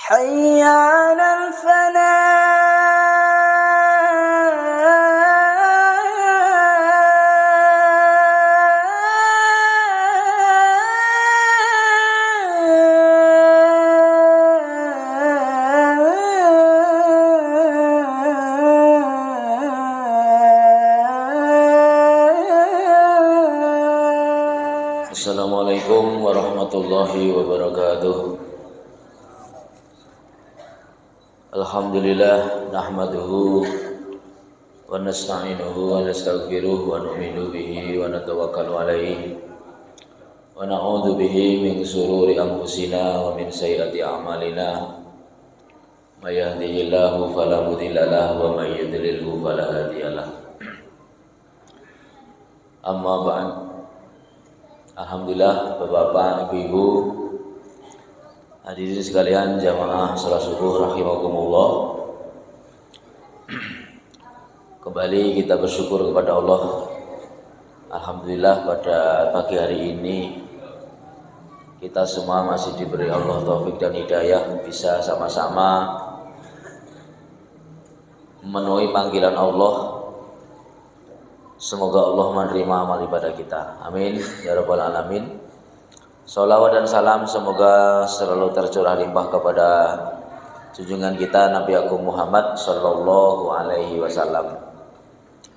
حي على الفلاح. Assalamualaikum warahmatullahi wabarakatuh. Alhamdulillah nahmaduhu wa nasta'inuhu wa nastaghfiruh wa nu'minu bihi wa natawakkalu alaihi wa na'udzu bihi min shururi anfusina wa min sayyiati a'malina. May yahdihillahu fala mudilla lahu wa may yudlilhu fala hadiyalah. Amma ba'd. Alhamdulillah, Bapak, Ibu-ibu, hadirin sekalian jamaah salat subuh rahimakumullah. Kembali kita bersyukur kepada Allah. Alhamdulillah pada pagi hari ini kita semua masih diberi Allah taufik dan hidayah bisa sama-sama memenuhi panggilan Allah. Semoga Allah menerima amal ibadah kita. Amin ya rabbal alamin. Sholawat dan salam semoga selalu tercurah limpah kepada junjungan kita Nabi Agung Muhammad sallallahu alaihi wasallam.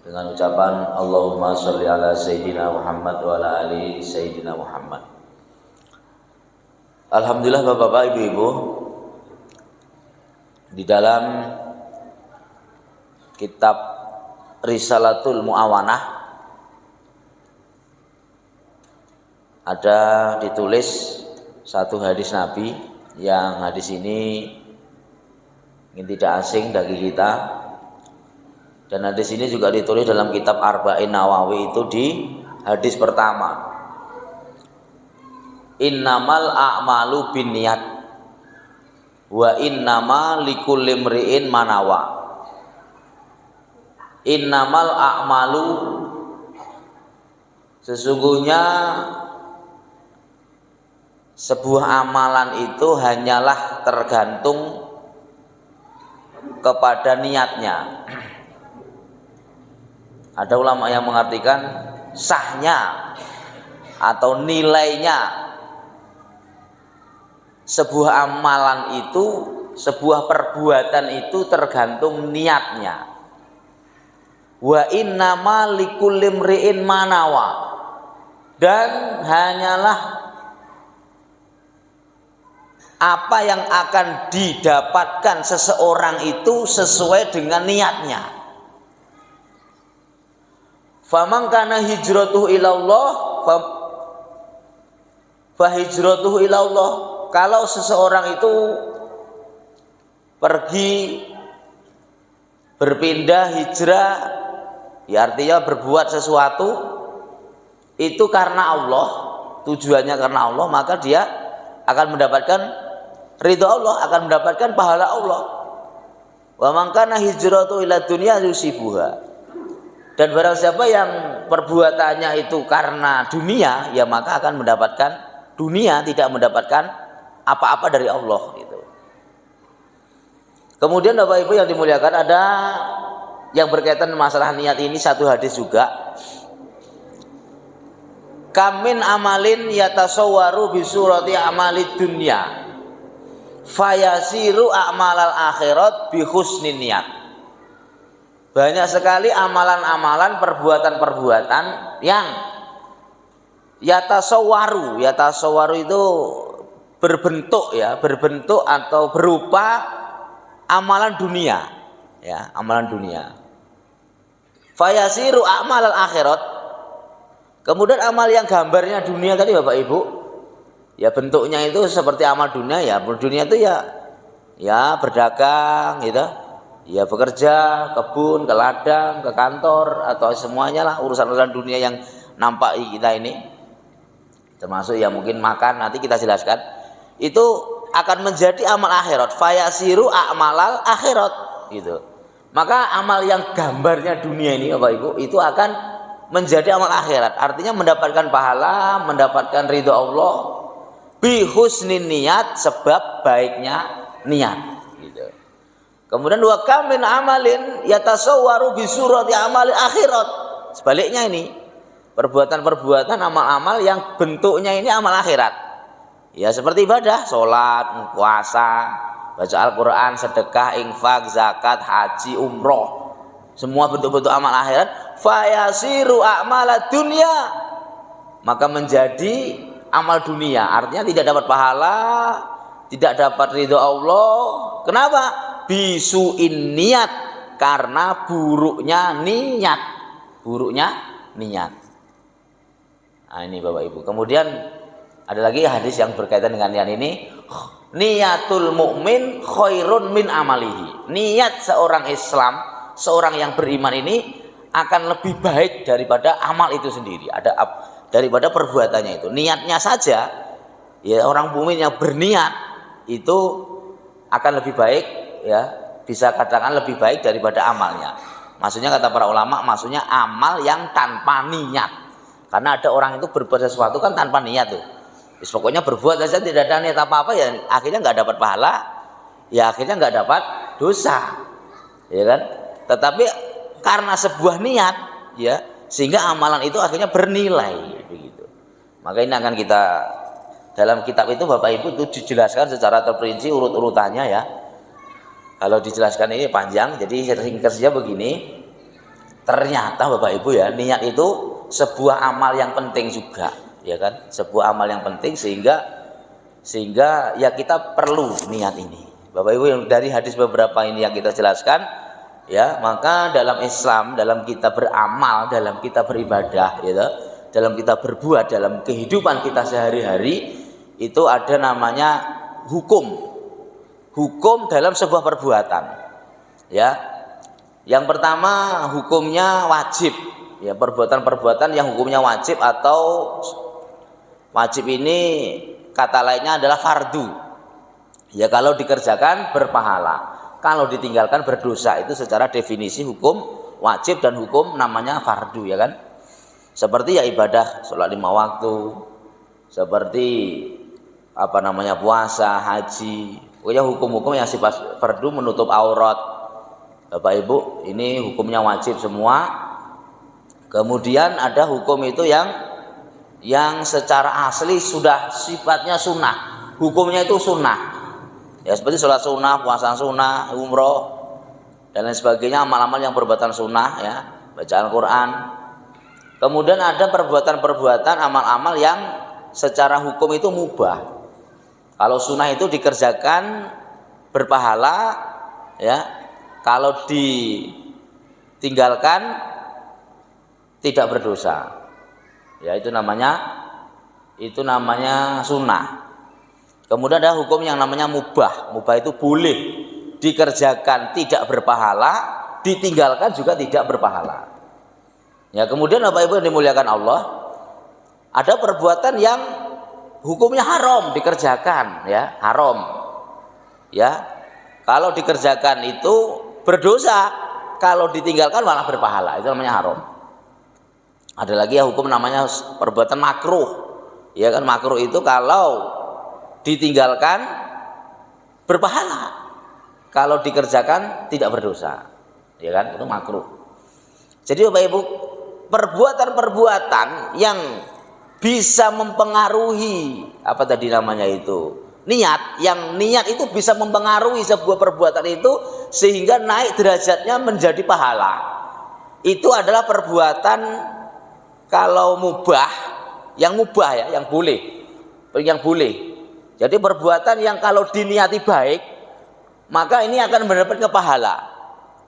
Dengan ucapan Allahumma sholli ala sayyidina Muhammad wa ala ali sayyidina Muhammad. Alhamdulillah Bapak-bapak, Ibu-ibu, di dalam kitab Risalatul Mu'awanah ada ditulis satu hadis Nabi yang hadis ini mungkin tidak asing bagi kita, dan hadis ini juga ditulis dalam kitab Arba'in Nawawi. Itu di hadis pertama, innamal a'malu binniyat wa innama likulli imri'in manawa. Innamal a'malu, sesungguhnya sebuah amalan itu hanyalah tergantung kepada niatnya. Ada ulama yang mengartikan sahnya atau nilainya sebuah amalan itu, sebuah perbuatan itu tergantung niatnya. Wa innama likulli imri'in manawa, dan hanyalah apa yang akan didapatkan seseorang itu sesuai dengan niatnya. Faman kana hijratuhu ilallah fa hijratuhu ilallah. Kalau seseorang itu pergi berpindah hijrah, ya artinya berbuat sesuatu itu karena Allah, tujuannya karena Allah, maka dia akan mendapatkan ridha Allah, akan mendapatkan pahala Allah. Wa man kana hijratu ila dunya yusibuha. Dan barang siapa yang perbuatannya itu karena dunia, ya maka akan mendapatkan dunia, tidak mendapatkan apa-apa dari Allah gitu. Kemudian Bapak Ibu yang dimuliakan, ada yang berkaitan masalah niat ini satu hadis juga. Kamin amalin yatasawwaru bi surati amalid dunya fayasiru a'malal akhirat bi husnin niat. Banyak sekali amalan-amalan, perbuatan-perbuatan yang yatasawwaru itu berbentuk, ya, berbentuk atau berupa amalan dunia, ya, amalan dunia. Fayasiru a'malal akhirat. Kemudian amal yang gambarnya dunia tadi Bapak Ibu, ya bentuknya itu seperti amal dunia, ya. Dunia itu ya berdagang gitu. Ya bekerja, kebun, ke ladang, ke kantor, atau semuanya lah urusan-urusan dunia yang nampak kita ini. Termasuk ya mungkin makan, nanti kita jelaskan. Itu akan menjadi amal akhirat. Fayasiru a'malal akhirat gitu. Maka amal yang gambarnya dunia ini Bapak Ibu itu akan menjadi amal akhirat. Artinya mendapatkan pahala, mendapatkan ridho Allah bi husnin niat, sebab baiknya niat gitu. Kemudian wa kam min amalin yatasawwaru bi surati amalil akhirat. Sebaliknya ini, perbuatan-perbuatan amal-amal yang bentuknya ini amal akhirat. Ya seperti ibadah, sholat, puasa, baca Al-Qur'an, sedekah, infak, zakat, haji, umroh. Semua bentuk-bentuk amal akhirat, fayasiru a'malad dunya. Maka menjadi amal dunia, artinya tidak dapat pahala, tidak dapat ridho Allah. Kenapa? Bisuin niat, karena buruknya niat. Nah ini Bapak Ibu. Kemudian ada lagi hadis yang berkaitan dengan niat ini. Niatul mukmin khairun min amalihi. Niat seorang Islam, seorang yang beriman ini akan lebih baik daripada amal itu sendiri. Daripada perbuatannya itu. Niatnya saja, ya orang mukmin yang berniat itu akan lebih baik, ya bisa katakan lebih baik daripada amalnya. Maksudnya kata para ulama, maksudnya amal yang tanpa niat. Karena ada orang itu berbuat sesuatu kan tanpa niat tuh. Pokoknya berbuat saja tidak ada niat apa-apa, ya akhirnya nggak dapat pahala, ya akhirnya nggak dapat dosa, ya kan? Tetapi karena sebuah niat, ya sehingga amalan itu akhirnya bernilai begitu. Maka ini akan kita dalam kitab itu Bapak Ibu itu dijelaskan secara terperinci urut-urutannya ya. Kalau dijelaskan ini panjang, jadi ringkasnya begini. Ternyata Bapak Ibu ya, niat itu sebuah amal yang penting juga, ya kan? Sebuah amal yang penting sehingga ya kita perlu niat ini. Bapak Ibu yang dari hadis beberapa ini yang kita jelaskan, ya maka dalam Islam, dalam kita beramal, dalam kita beribadah, ya, dalam kita berbuat, dalam kehidupan kita sehari-hari itu ada namanya hukum dalam sebuah perbuatan, ya. Yang pertama hukumnya wajib, ya perbuatan-perbuatan yang hukumnya wajib atau wajib ini kata lainnya adalah fardu, ya kalau dikerjakan berpahala, kalau ditinggalkan berdosa. Itu secara definisi hukum wajib dan hukum namanya fardu, ya kan. Seperti ya ibadah sholat 5 waktu, seperti puasa, haji, pokoknya hukum-hukum yang sifat fardu, menutup aurat. Bapak Ibu, ini hukumnya wajib semua. Kemudian ada hukum itu yang secara asli sudah sifatnya sunnah, hukumnya itu sunnah, ya seperti sholat sunnah, puasa sunnah, umroh dan lain sebagainya, amal-amal yang berbuatan sunnah, ya baca Al-Quran. Kemudian ada perbuatan-perbuatan amal-amal yang secara hukum itu mubah. Kalau sunnah itu dikerjakan berpahala, ya kalau ditinggalkan tidak berdosa, ya itu namanya sunnah. Kemudian ada hukum yang namanya mubah. Mubah itu boleh dikerjakan tidak berpahala, ditinggalkan juga tidak berpahala. Ya kemudian Bapak Ibu yang dimuliakan Allah, ada perbuatan yang hukumnya haram dikerjakan, ya haram, ya kalau dikerjakan itu berdosa, kalau ditinggalkan malah berpahala, itu namanya haram. Ada lagi ya hukum namanya perbuatan makruh, ya kan. Makruh itu kalau ditinggalkan berpahala, kalau dikerjakan tidak berdosa, ya kan, itu makruh. Jadi Bapak Ibu, perbuatan-perbuatan yang bisa mempengaruhi niat, yang niat itu bisa mempengaruhi sebuah perbuatan itu sehingga naik derajatnya menjadi pahala, itu adalah perbuatan kalau mubah, yang boleh. Jadi perbuatan yang kalau diniati baik, maka ini akan mendapatkan pahala,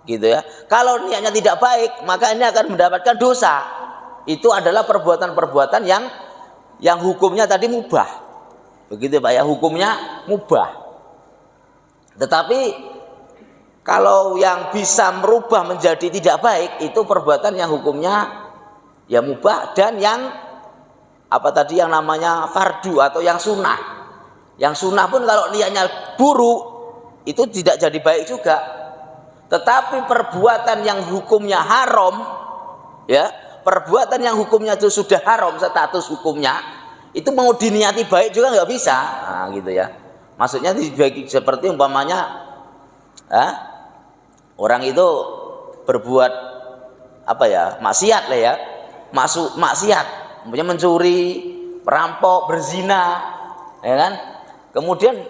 gitu ya. Kalau niatnya tidak baik, maka ini akan mendapatkan dosa. Itu adalah perbuatan-perbuatan yang hukumnya tadi mubah, begitu Pak ya, hukumnya mubah. Tetapi kalau yang bisa merubah menjadi tidak baik, itu perbuatan yang hukumnya ya mubah dan yang yang namanya fardu atau yang sunnah. Yang sunnah pun kalau niatnya buruk itu tidak jadi baik juga. Tetapi perbuatan yang hukumnya haram, ya perbuatan yang hukumnya itu sudah haram status hukumnya, itu mau diniati baik juga nggak bisa, nah, gitu ya. Maksudnya dibagi seperti umpamanya orang itu berbuat apa ya, maksiat lah ya, maksiat, umpamanya mencuri, perampok, berzina, ya kan? Kemudian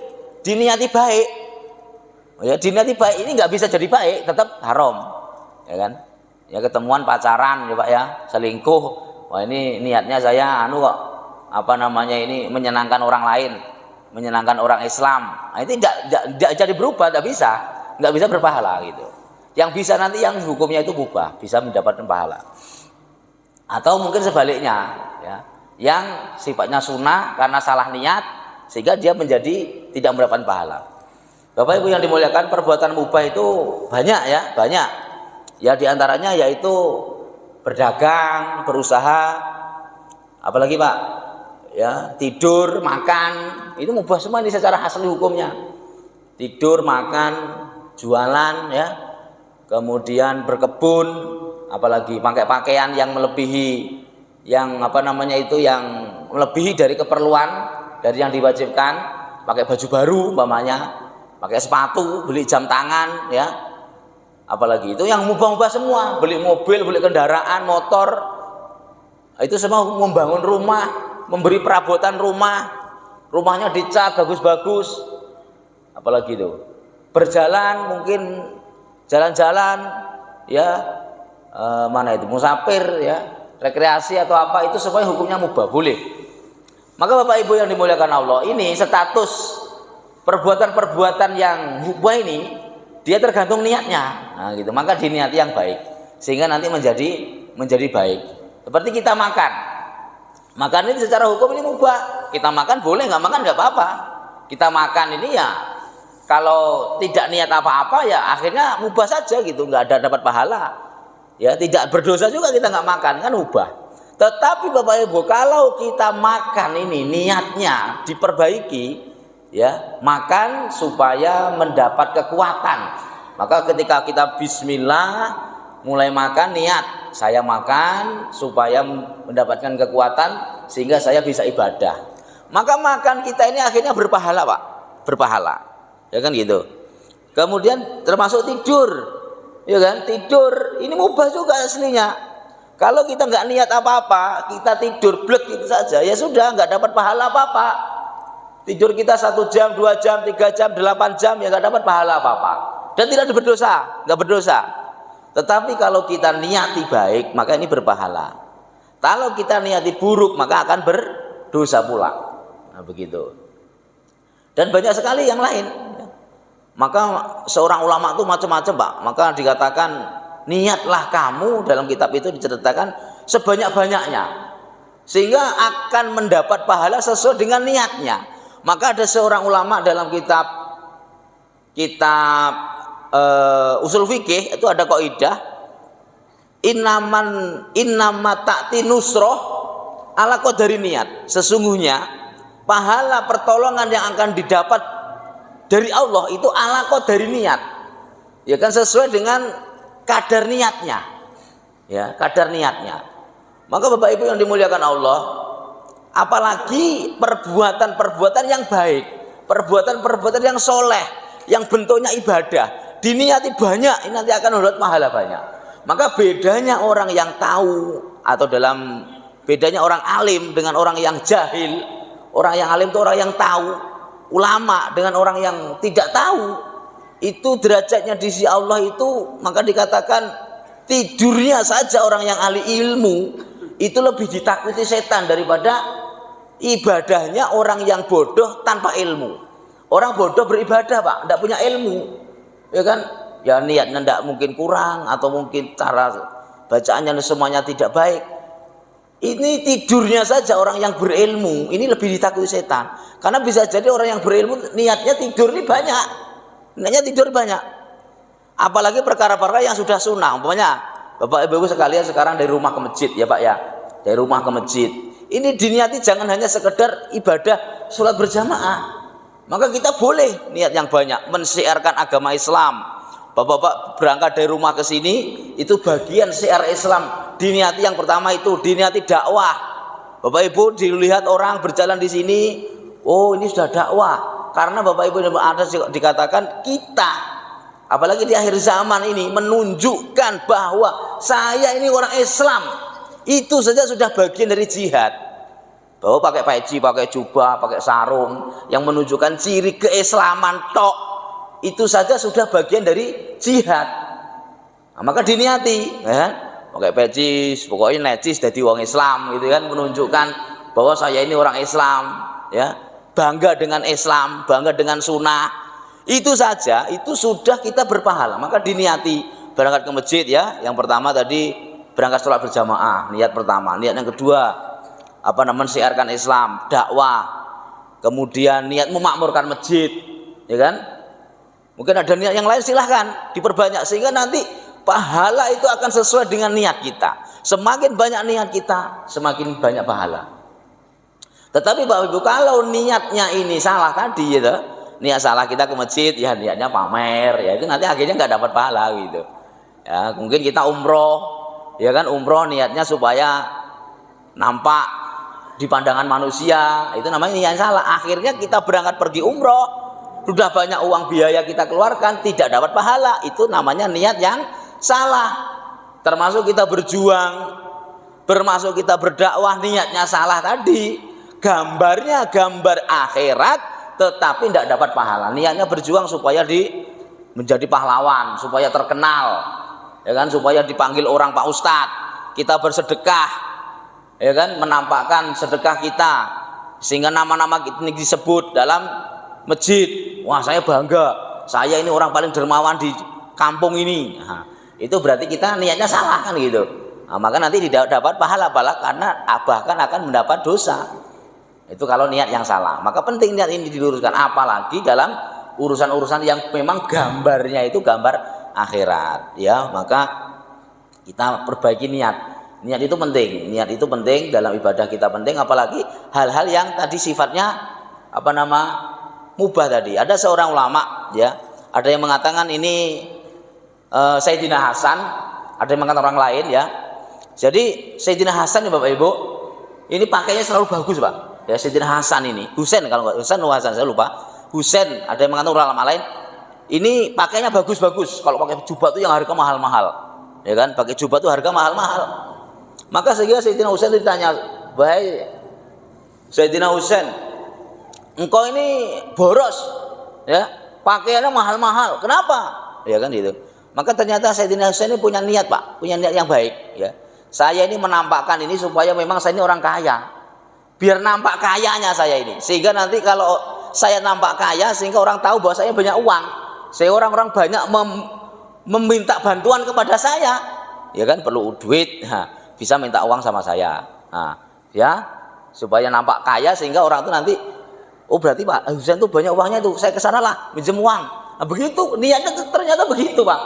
diniati baik, ya diniati baik ini nggak bisa jadi baik, tetap haram, ya kan? Ya ketemuan pacaran ya Pak ya, selingkuh, wah ini niatnya saya kok apa namanya ini menyenangkan orang lain, menyenangkan orang Islam, nah, itu nggak jadi berubah, nggak bisa berpahala gitu. Yang bisa nanti yang hukumnya itu mubah, bisa mendapatkan pahala. Atau mungkin sebaliknya, ya, yang sifatnya sunnah karena salah niat sehingga dia menjadi tidak mendapatkan pahala. Bapak Ibu yang dimuliakan, perbuatan mubah itu banyak ya, banyak. Ya diantaranya yaitu berdagang, berusaha, apalagi Pak, ya tidur, makan, itu mubah semua ini secara asli hukumnya. Tidur, makan, jualan, ya, kemudian berkebun, apalagi pakai pakaian yang melebihi, yang apa namanya itu, yang melebihi dari keperluan, dari yang diwajibkan, pakai baju baru, umpamanya, pakai sepatu, beli jam tangan, ya, apalagi itu yang mubah-mubah semua, beli mobil, beli kendaraan, motor, itu semua membangun rumah, memberi perabotan rumah, rumahnya dicat bagus-bagus, apalagi itu berjalan, mungkin jalan-jalan, ya, mana itu musafir, ya, rekreasi atau apa, itu semuanya hukumnya mubah, boleh. Maka Bapak Ibu yang dimuliakan Allah, ini status perbuatan-perbuatan yang mubah ini dia tergantung niatnya, nah gitu. Maka diniati yang baik sehingga nanti menjadi baik. Seperti kita makan ini secara hukum ini mubah, kita makan boleh, nggak makan nggak apa-apa. Kita makan ini ya kalau tidak niat apa-apa ya akhirnya mubah saja gitu, nggak ada dapat pahala, ya tidak berdosa juga kita nggak makan, kan mubah. Tetapi Bapak Ibu, kalau kita makan ini niatnya diperbaiki, ya, makan supaya mendapat kekuatan, maka ketika kita bismillah mulai makan, niat saya makan supaya mendapatkan kekuatan sehingga saya bisa ibadah, maka makan kita ini akhirnya berpahala Pak, berpahala, ya kan gitu. Kemudian termasuk tidur, ya kan, tidur ini mubah juga aslinya. Kalau kita nggak niat apa-apa, kita tidur blek gitu saja, ya sudah, nggak dapat pahala apa-apa. Tidur kita 1 jam, 2 jam, 3 jam, 8 jam, ya nggak dapat pahala apa-apa. Dan tidak berdosa, nggak berdosa. Tetapi kalau kita niati baik, maka ini berpahala. Kalau kita niati buruk, maka akan berdosa pula. Nah begitu. Dan banyak sekali yang lain. Maka seorang ulama itu macam-macam Pak. Maka dikatakan, niatlah kamu, dalam kitab itu diceritakan sebanyak-banyaknya sehingga akan mendapat pahala sesuai dengan niatnya. Maka ada seorang ulama dalam kitab usul fikih itu ada kaidah innama ta'ti nusroh ala qadari niat. Sesungguhnya pahala pertolongan yang akan didapat dari Allah itu ala qadari niat, ya kan, sesuai dengan kadar niatnya, ya, kadar niatnya. Maka Bapak Ibu yang dimuliakan Allah, apalagi perbuatan-perbuatan yang baik, perbuatan-perbuatan yang soleh, yang bentuknya ibadah, diniati banyak, ini nanti akan mendapat pahala banyak. Maka bedanya orang yang tahu, atau dalam bedanya orang alim dengan orang yang jahil, orang yang alim itu orang yang tahu, ulama dengan orang yang tidak tahu, itu derajatnya di sisi Allah itu, maka dikatakan tidurnya saja orang yang ahli ilmu itu lebih ditakuti setan daripada ibadahnya orang yang bodoh tanpa ilmu. Orang bodoh beribadah Pak, tidak punya ilmu, ya kan, ya niatnya tidak mungkin kurang, atau mungkin cara bacaannya semuanya tidak baik. Ini tidurnya saja orang yang berilmu ini lebih ditakuti setan, karena bisa jadi orang yang berilmu niatnya tidur ini banyak, niatnya tidur banyak. Apalagi perkara-perkara yang sudah sunnah, umpamanya Bapak Ibu sekalian sekarang dari rumah ke masjid, ya Pak ya, dari rumah ke masjid ini diniati jangan hanya sekedar ibadah sholat berjamaah, maka kita boleh niat yang banyak mensiarkan agama Islam. Bapak-bapak berangkat dari rumah ke sini itu bagian siar Islam, diniati yang pertama itu diniati dakwah. Bapak Ibu dilihat orang berjalan di sini, oh ini sudah dakwah, Karena Bapak Ibu ada dikatakan kita, apalagi di akhir zaman ini, menunjukkan bahwa saya ini orang Islam. Itu saja sudah bagian dari jihad. Bahwa pakai peci, pakai jubah, pakai sarung, yang menunjukkan ciri keislaman tok, itu saja sudah bagian dari jihad. Nah, maka diniati, ya, pakai peci, pokoknya necis jadi orang Islam, gitu kan, menunjukkan bahwa saya ini orang Islam, ya, bangga dengan Islam, bangga dengan sunnah. Itu saja, itu sudah kita berpahala. Maka diniati berangkat ke masjid, ya. Yang pertama tadi berangkat sholat berjamaah, niat pertama. Niat yang kedua, mensiarkan Islam, dakwah. Kemudian niat memakmurkan masjid, ya kan? Mungkin ada niat yang lain, silahkan diperbanyak sehingga nanti pahala itu akan sesuai dengan niat kita. Semakin banyak niat kita, semakin banyak pahala. Tetapi Bapak Ibu, kalau niatnya ini salah tadi, gitu, niat salah kita ke masjid, ya niatnya pamer, ya itu nanti akhirnya nggak dapat pahala, gitu. Ya, mungkin kita umroh, ya kan, umroh niatnya supaya nampak di pandangan manusia, itu namanya niat salah. Akhirnya kita berangkat pergi umroh, sudah banyak uang biaya kita keluarkan, tidak dapat pahala, itu namanya niat yang salah. Termasuk kita berjuang, termasuk kita berdakwah, niatnya salah tadi. Gambarnya gambar akhirat, tetapi tidak dapat pahala. Niatnya berjuang supaya menjadi pahlawan, supaya terkenal, ya kan, supaya dipanggil orang Pak Ustadz. Kita bersedekah, ya kan, menampakkan sedekah kita sehingga nama-nama ini disebut dalam masjid. Wah, saya bangga, saya ini orang paling dermawan di kampung ini. Nah, itu berarti kita niatnya salah, kan, gitu. Nah, maka nanti tidak dapat pahala, karena bahkan akan mendapat dosa. Itu kalau niat yang salah. Maka penting niat ini diluruskan, apalagi dalam urusan-urusan yang memang gambarnya itu gambar akhirat, ya. Maka kita perbaiki niat. Niat itu penting. Niat itu penting dalam ibadah kita, penting, apalagi hal-hal yang tadi sifatnya mubah tadi. Ada seorang ulama, ya, ada yang mengatakan ini Sayyidina Hasan, ada yang mengatakan orang lain, ya. Jadi Sayyidina Hasan, ya Bapak Ibu, ini pakainya selalu bagus, Pak. Ya, Sayyidina Hasan ini, Husain kalau nggak, Hasan saya lupa. Husain, ada yang mengatakan ulama lain, ini pakainya bagus-bagus. Kalau pakai jubah itu yang harga mahal-mahal, ya kan? Pakai jubah itu harga mahal-mahal. Maka sehingga Sayyidina Husain ditanya, "Wahai Sayyidina Husain, engkau ini boros, ya, pakaiannya mahal-mahal. Kenapa?" Ya kan, gitu. Maka ternyata Sayyidina Husain ini punya niat, Pak, punya niat yang baik, ya. Saya ini menampakkan ini supaya memang saya ini orang kaya. Biar nampak kayanya saya ini, sehingga nanti kalau saya nampak kaya, sehingga orang tahu bahwa saya banyak uang, sehingga orang-orang banyak meminta bantuan kepada saya, ya kan, perlu duit, bisa minta uang sama saya, ya, supaya nampak kaya, sehingga orang itu nanti, oh berarti Pak Husain itu banyak uangnya, itu saya kesana lah minjem uang. Nah, begitu niatnya, ternyata begitu, Pak.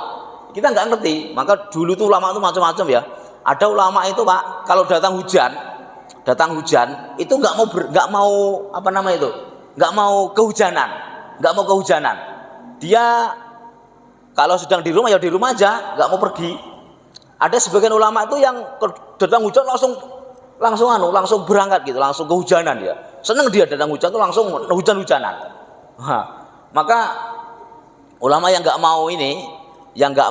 Kita nggak ngerti. Maka dulu tuh ulama itu macam-macam, ya. Ada ulama itu, Pak, kalau datang hujan itu nggak mau kehujanan. Dia kalau sedang di rumah, ya di rumah aja, nggak mau pergi. Ada sebagian ulama itu yang datang hujan langsung berangkat, gitu, langsung kehujanan. Dia seneng, dia datang hujan tuh langsung hujan-hujanan. Maka ulama yang nggak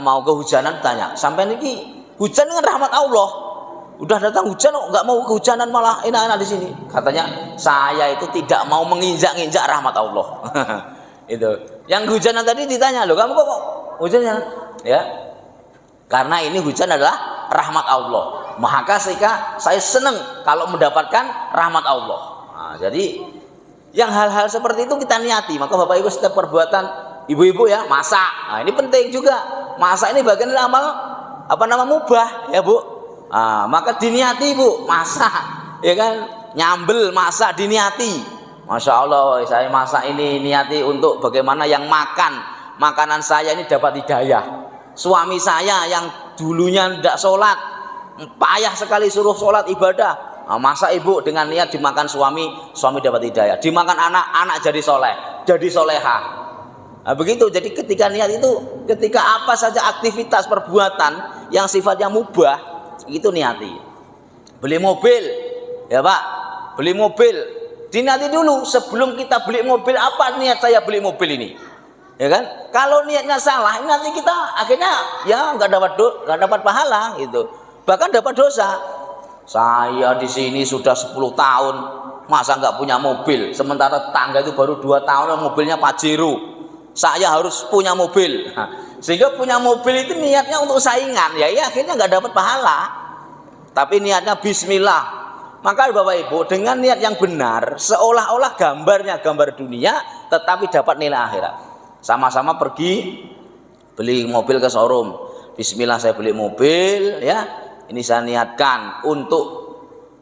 mau kehujanan tanya, sampai ini hujan dengan rahmat Allah, udah datang hujan nggak mau kehujanan, malah enak-enak di sini. Katanya, saya itu tidak mau menginjak-injak rahmat Allah. Itu yang hujanan tadi ditanya, loh kamu kok hujannya, ya, karena ini hujan adalah rahmat Allah. Maka saya senang kalau mendapatkan rahmat Allah. Nah, jadi yang hal-hal seperti itu kita niati. Maka Bapak Ibu, setiap perbuatan ibu-ibu, ya, masak, nah ini penting juga. Masak ini bagian dari amal mubah, ya Bu. Nah, maka diniati, Bu, masak, ya kan, nyambel, masak, diniati. Masya Allah, saya masak ini niati untuk bagaimana yang makanan saya ini dapat hidayah. Suami saya yang dulunya tidak sholat, payah sekali suruh sholat ibadah, nah, masak Ibu dengan niat dimakan suami dapat hidayah, dimakan anak jadi soleh, jadi soleha. Nah, begitu. Jadi ketika niat itu, ketika apa saja aktivitas perbuatan yang sifatnya mubah, itu niati. Beli mobil, ya Pak, beli mobil, Diniati dulu sebelum kita beli mobil, apa niat saya beli mobil ini, ya kan? Kalau niatnya salah, nanti kita akhirnya ya nggak dapat pahala gitu, bahkan dapat dosa. Saya di sini sudah 10 tahun, masa nggak punya mobil, sementara tetangga itu baru 2 tahun mobilnya Pajero. Saya harus punya mobil, sehingga punya mobil itu niatnya untuk saingan, ya akhirnya nggak dapat pahala. Tapi niatnya Bismillah. Maka Bapak Ibu dengan niat yang benar, seolah-olah gambarnya gambar dunia, tetapi dapat nilai akhirat. Sama-sama pergi beli mobil ke showroom. Bismillah saya beli mobil, ya. Ini saya niatkan untuk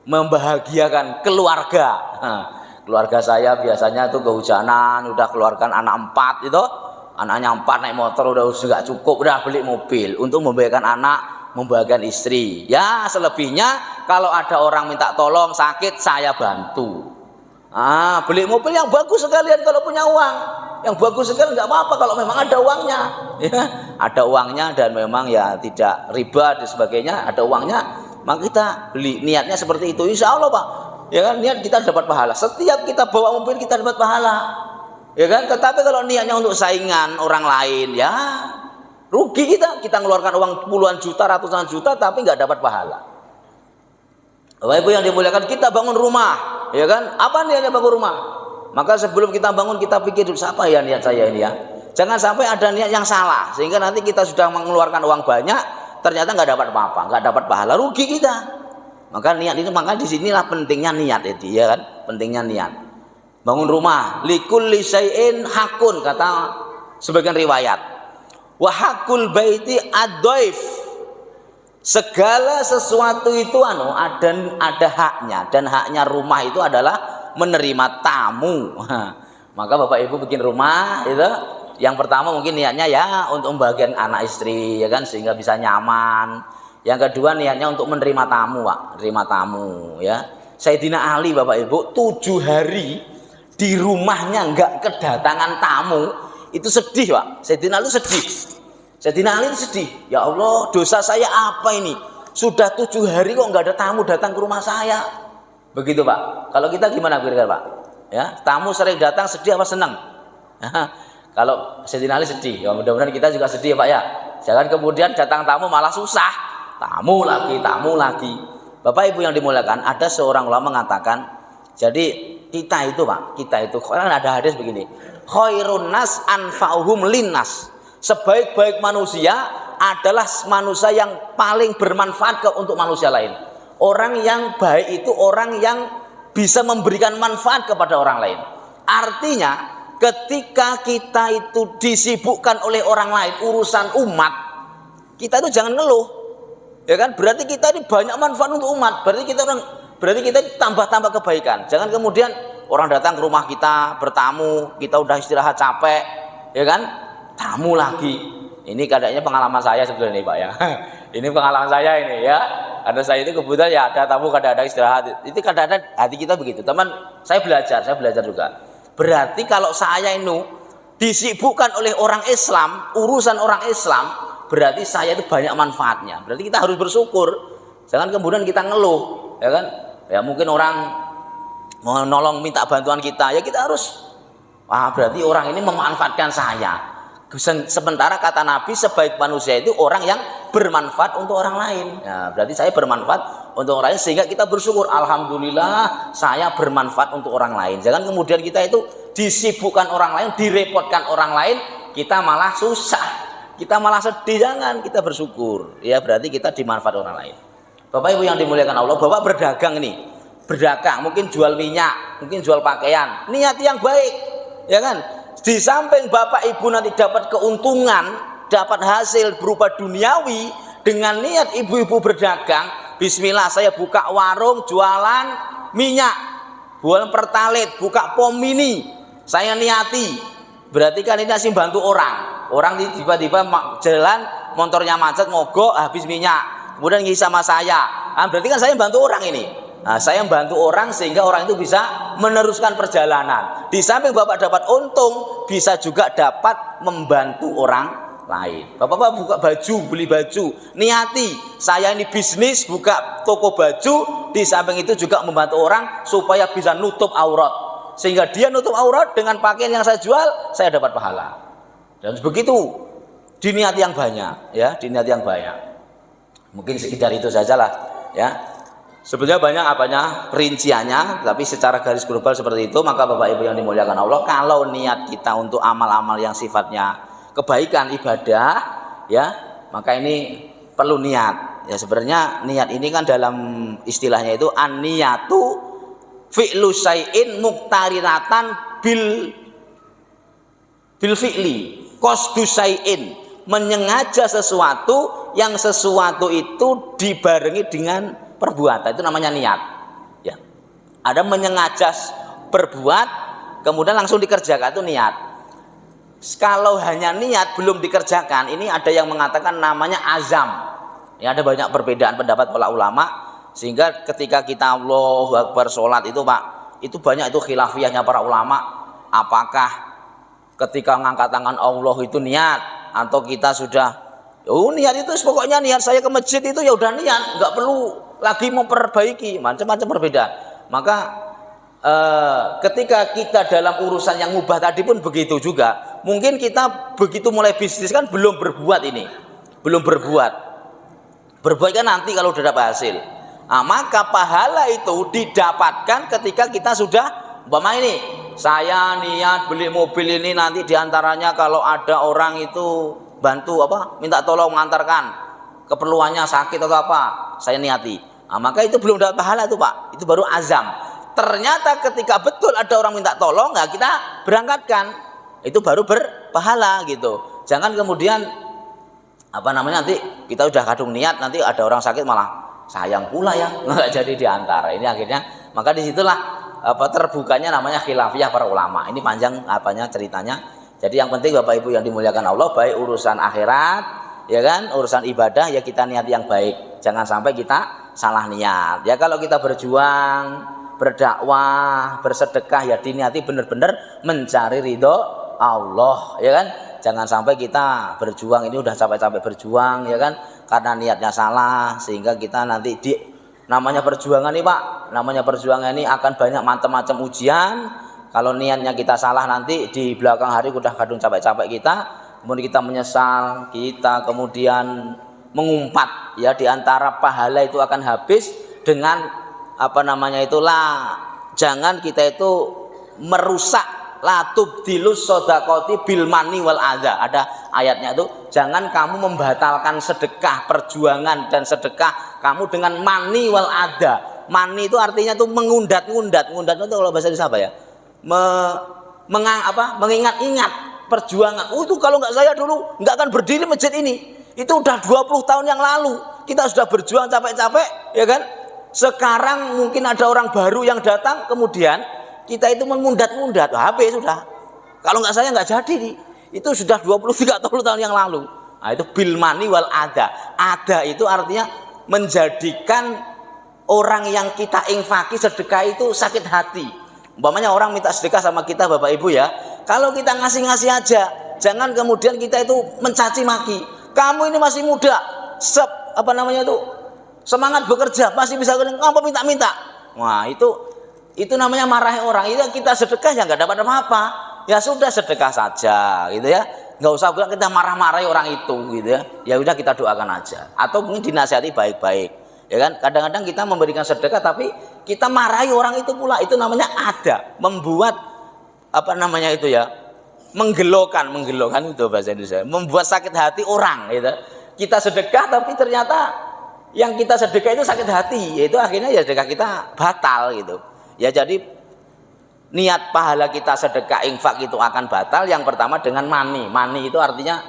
membahagiakan keluarga. Keluarga saya biasanya tuh kehujanan, udah keluarkan anak 4 itu, anaknya 4 naik motor udah nggak cukup, udah beli mobil untuk membahagiakan anak, membahagiakan istri. Ya selebihnya kalau ada orang minta tolong sakit saya bantu. Beli mobil yang bagus sekalian kalau punya uang, yang bagus sekali nggak apa-apa kalau memang ada uangnya, ya ada uangnya dan memang ya tidak riba dan sebagainya, ada uangnya, maka kita beli. Niatnya seperti itu, insya Allah Pak, ya kan, niat kita dapat pahala. Setiap kita bawa mobil kita dapat pahala, ya kan. Tetapi kalau niatnya untuk saingan orang lain, ya rugi kita ngeluarkan uang puluhan juta, ratusan juta, tapi nggak dapat pahala. Bapak Ibu yang dimuliakan, kita bangun rumah, ya kan? Apa niatnya bangun rumah? Maka sebelum kita bangun kita pikir dulu, siapa ya niat saya ini ya? Jangan sampai ada niat yang salah, sehingga nanti kita sudah mengeluarkan uang banyak, ternyata nggak dapat apa-apa, nggak dapat pahala, rugi kita. Maka niat itu, maka disinilah pentingnya niat itu, ya kan? Pentingnya niat. Bangun rumah, likulli syai'in hakun, kata sebagian riwayat. Wa hakul baiti ad-dhaif. Segala sesuatu itu ada haknya, dan haknya rumah itu adalah menerima tamu. Maka Bapak Ibu bikin rumah itu, yang pertama mungkin niatnya ya untuk membahagiakan anak istri, ya kan, sehingga bisa nyaman. Yang kedua niatnya untuk menerima tamu, Pak, menerima tamu, ya. Sayyidina Ali Bapak Ibu 7 hari di rumahnya enggak kedatangan tamu, itu sedih Pak. Sayyidina Ali sedih. Sayyidina Ali sedih, ya Allah, dosa saya apa ini? Sudah 7 hari kok nggak ada tamu datang ke rumah saya. Begitu Pak. Kalau kita gimana kira-kira Pak? Ya, tamu sering datang sedih apa senang? Kalau Sayyidina Ali sedih, ya mudah-mudahan kita juga sedih ya Pak ya. Jangan kemudian datang tamu malah susah. Tamu lagi, tamu lagi. Bapak Ibu yang dimuliakan, ada seorang ulama mengatakan, jadi kita itu Pak, kita itu, kan ada hadis begini, khairun nas anfa'uhum linnas. Sebaik-baik manusia adalah manusia yang paling bermanfaat untuk manusia lain. Orang yang baik itu orang yang bisa memberikan manfaat kepada orang lain. Artinya ketika kita itu disibukkan oleh orang lain urusan umat, kita itu jangan ngeluh, ya kan? Berarti kita ini banyak manfaat untuk umat. Berarti kita tambah-tambah kebaikan. Jangan kemudian orang datang ke rumah kita bertamu, kita udah istirahat capek, ya kan? Tamu lagi. Ini kadangnya pengalaman saya sebenarnya Pak ya. Ini pengalaman saya ini ya. Karena saya itu kebetulan ya ada tamu, kadang-kadang istirahat. Itu kadang-kadang hati kita begitu. Teman, saya belajar juga. Berarti kalau saya ini disibukkan oleh orang Islam, urusan orang Islam, berarti saya itu banyak manfaatnya. Berarti kita harus bersyukur. Jangan kemudian kita ngeluh, ya kan? Ya mungkin orang mau nolong minta bantuan kita, ya kita harus, berarti orang ini memanfaatkan saya. Sementara kata Nabi, sebaik manusia itu orang yang bermanfaat untuk orang lain. Nah, berarti saya bermanfaat untuk orang lain, sehingga kita bersyukur, alhamdulillah saya bermanfaat untuk orang lain. Jangan kemudian kita itu disibukkan orang lain, direpotkan orang lain, kita malah susah, kita malah sedih. Jangan, kita bersyukur. Ya berarti kita dimanfaat orang lain. Bapak Ibu yang dimuliakan Allah, Bapak berdagang nih, berdagang, mungkin jual minyak, mungkin jual pakaian, niat yang baik, ya kan? Di samping Bapak Ibu nanti dapat keuntungan, dapat hasil berupa duniawi, dengan niat ibu-ibu berdagang, bismillah saya buka warung jualan minyak, jualan pertalit, buka pom mini, saya niati, berarti kan ini masih bantu orang tiba-tiba jalan motornya macet, mogok, habis minyak, kemudian ngisi sama saya, berarti kan saya bantu orang ini. Nah, saya membantu orang sehingga orang itu bisa meneruskan perjalanan. Di samping Bapak dapat untung, bisa juga dapat membantu orang lain. Bapak-bapak buka baju, beli baju, niati saya ini bisnis buka toko baju, di samping itu juga membantu orang supaya bisa nutup aurat, sehingga dia nutup aurat dengan pakaian yang saya jual, saya dapat pahala. Dan begitu diniati yang banyak, ya, diniati yang banyak. Mungkin sekedar itu sajalah, ya. Sebenarnya banyak perinciannya, tapi secara garis global seperti itu. Maka Bapak Ibu yang dimuliakan Allah, kalau niat kita untuk amal-amal yang sifatnya kebaikan ibadah, ya, maka ini perlu niat. Ya, sebenarnya niat ini kan dalam istilahnya itu an-niyatu fi'lu syai'in muqtarinatan bil fi'li qasdu syai'in, menyengaja sesuatu yang sesuatu itu dibarengi dengan perbuatan, itu namanya niat. Ya, ada menyengaja berbuat kemudian langsung dikerjakan, itu niat. Kalau hanya niat belum dikerjakan, ini ada yang mengatakan namanya azam. Ya, ada banyak perbedaan pendapat para ulama, sehingga ketika kita Allahu Akbar sholat itu Pak, itu banyak itu khilafiyahnya para ulama. Apakah ketika ngangkat tangan Allah itu niat, atau kita sudah niat itu pokoknya niat saya ke masjid itu ya udah niat, nggak perlu lagi memperbaiki, macam-macam perbedaan. Maka ketika kita dalam urusan yang mubah tadi pun begitu juga. Mungkin kita begitu mulai bisnis kan belum berbuat ini, belum berbuat kan nanti kalau sudah dapat hasil. Nah, maka pahala itu didapatkan ketika kita sudah, umpama ini saya niat beli mobil ini, nanti diantaranya kalau ada orang itu bantu minta tolong mengantarkan keperluannya sakit atau apa, saya niati. Nah, maka itu belum dapat pahala itu Pak, itu baru azam. Ternyata ketika betul ada orang minta tolong, nggak kita berangkatkan, itu baru berpahala gitu. Jangan kemudian nanti kita udah kadung niat, nanti ada orang sakit malah sayang pula ya nggak jadi diantar. Ini akhirnya, maka disitulah terbukanya namanya khilafiyah para ulama. Ini panjang ceritanya. Jadi yang penting Bapak Ibu yang dimuliakan Allah, baik urusan akhirat, ya kan, urusan ibadah, ya kita niat yang baik. Jangan sampai kita salah niat. Ya, kalau kita berjuang, berdakwah, bersedekah, ya diniati benar-benar mencari ridho Allah, ya kan. Jangan sampai kita berjuang ini udah capek-capek berjuang, ya kan, karena niatnya salah, sehingga kita nanti namanya perjuangan nih Pak, namanya perjuangan ini akan banyak macam-macam ujian. Kalau niatnya kita salah, nanti di belakang hari udah kadung capek-capek kita, kemudian kita menyesal, kita kemudian mengumpat, ya, diantara pahala itu akan habis dengan jangan kita itu merusak latubdilus sodakoti bil mani wal adha. Ada ayatnya itu, jangan kamu membatalkan sedekah, perjuangan dan sedekah kamu dengan mani wal adha. Mani itu artinya itu mengundat-undat itu kalau bahasa Indonesia apa ya, mengingat-ingat perjuangan. Itu kalau nggak saya dulu nggak akan berdiri masjid ini. Itu udah 20 tahun yang lalu kita sudah berjuang capek-capek, ya kan. Sekarang mungkin ada orang baru yang datang, kemudian kita itu mengundat-undat, habis sudah. Kalau nggak saya nggak jadi nih. Itu sudah 20-30 tahun yang lalu. Nah, itu bil mani wal ada. Ada itu artinya menjadikan orang yang kita infaki sedekah itu sakit hati. Umpamanya orang minta sedekah sama kita Bapak Ibu ya, kalau kita ngasih-ngasih aja, jangan kemudian kita itu mencaci maki. Kamu ini masih muda, semangat bekerja, masih bisa ngapa minta-minta. Wah, itu namanya marahi orang. Itu kita sedekah ya nggak dapat apa-apa. Ya sudah, sedekah saja gitu ya. Nggak usah kita marah-marahi orang itu gitu ya. Ya udah, kita doakan aja. Atau mungkin dinasihati baik-baik. Ya kan? Kadang-kadang kita memberikan sedekah tapi kita marahi orang itu pula. Itu namanya ada, membuat menggelokan itu bahasa Indonesia, membuat sakit hati orang gitu. Kita sedekah tapi ternyata yang kita sedekah itu sakit hati, yaitu akhirnya ya sedekah kita batal gitu. Ya, jadi niat pahala kita sedekah infak itu akan batal yang pertama dengan mani. Mani itu artinya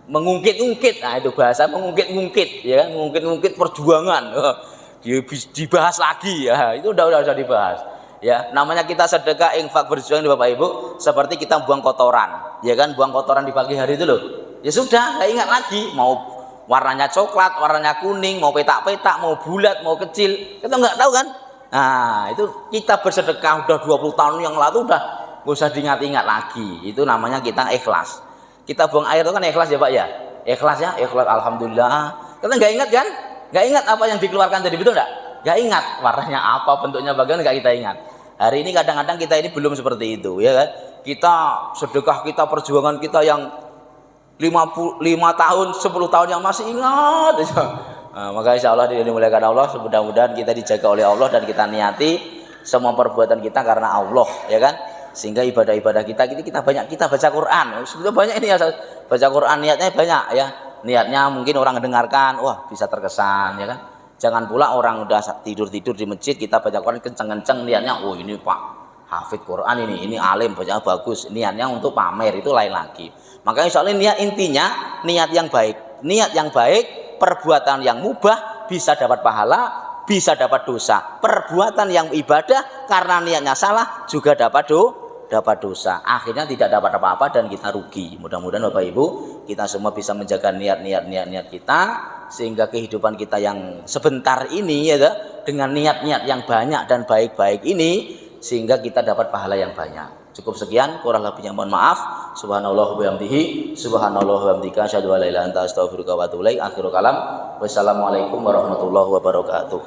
mengungkit-ungkit. Nah, itu bahasa mengungkit-ungkit, ya kan, mengungkit-ungkit perjuangan. Dibahas lagi ya, itu udah dibahas. Ya, namanya kita sedekah infak berjuang Bapak Ibu, seperti kita buang kotoran, ya kan, buang kotoran di pagi hari itu loh. Ya sudah, nggak ingat lagi mau warnanya coklat, warnanya kuning, mau petak-petak, mau bulat, mau kecil, kita nggak tahu kan. Nah, itu kita bersedekah udah 20 tahun yang lalu, udah nggak usah diingat-ingat lagi. Itu namanya kita ikhlas. Kita buang air itu kan ikhlas ya Pak ya. Ikhlas ya, ikhlas alhamdulillah. Kita nggak ingat kan? Nggak ingat apa yang dikeluarkan tadi, betul nggak? Nggak ingat warnanya apa, bentuknya bagaimana, nggak kita ingat. Hari ini kadang-kadang kita ini belum seperti itu, ya kan? Kita sedekah kita, perjuangan kita yang 55 tahun, 10 tahun yang masih ingat. Nah, maka insya Allah dimuliakan Allah, mudah-mudahan kita dijaga oleh Allah dan kita niati semua perbuatan kita karena Allah, ya kan? Sehingga ibadah-ibadah kita banyak, kita baca Quran. Sebetulnya banyak ini ya, baca Quran niatnya banyak ya. Niatnya mungkin orang mendengarkan, wah bisa terkesan, ya kan? Jangan pula orang udah tidur-tidur di masjid kita baca Quran kenceng-kenceng niatnya, oh ini Pak hafid Quran ini alim bacanya bagus, niatnya untuk pamer, itu lain lagi. Makanya soalnya niat intinya niat yang baik, perbuatan yang mubah bisa dapat pahala, bisa dapat dosa. Perbuatan yang ibadah karena niatnya salah juga dapat dosa. Akhirnya tidak dapat apa-apa dan kita rugi. Mudah-mudahan Bapak Ibu kita semua bisa menjaga niat kita sehingga kehidupan kita yang sebentar ini ya dengan niat-niat yang banyak dan baik-baik ini sehingga kita dapat pahala yang banyak. Cukup sekian, kurang lebihnya mohon maaf. Subhanallah wa bihamdihi, subhanallah wa bihamdika, asyhadu an la ilaha illa anta, astaghfiruka wa atubu ilaik. Akhirul kalam. Wassalamualaikum warahmatullahi wabarakatuh.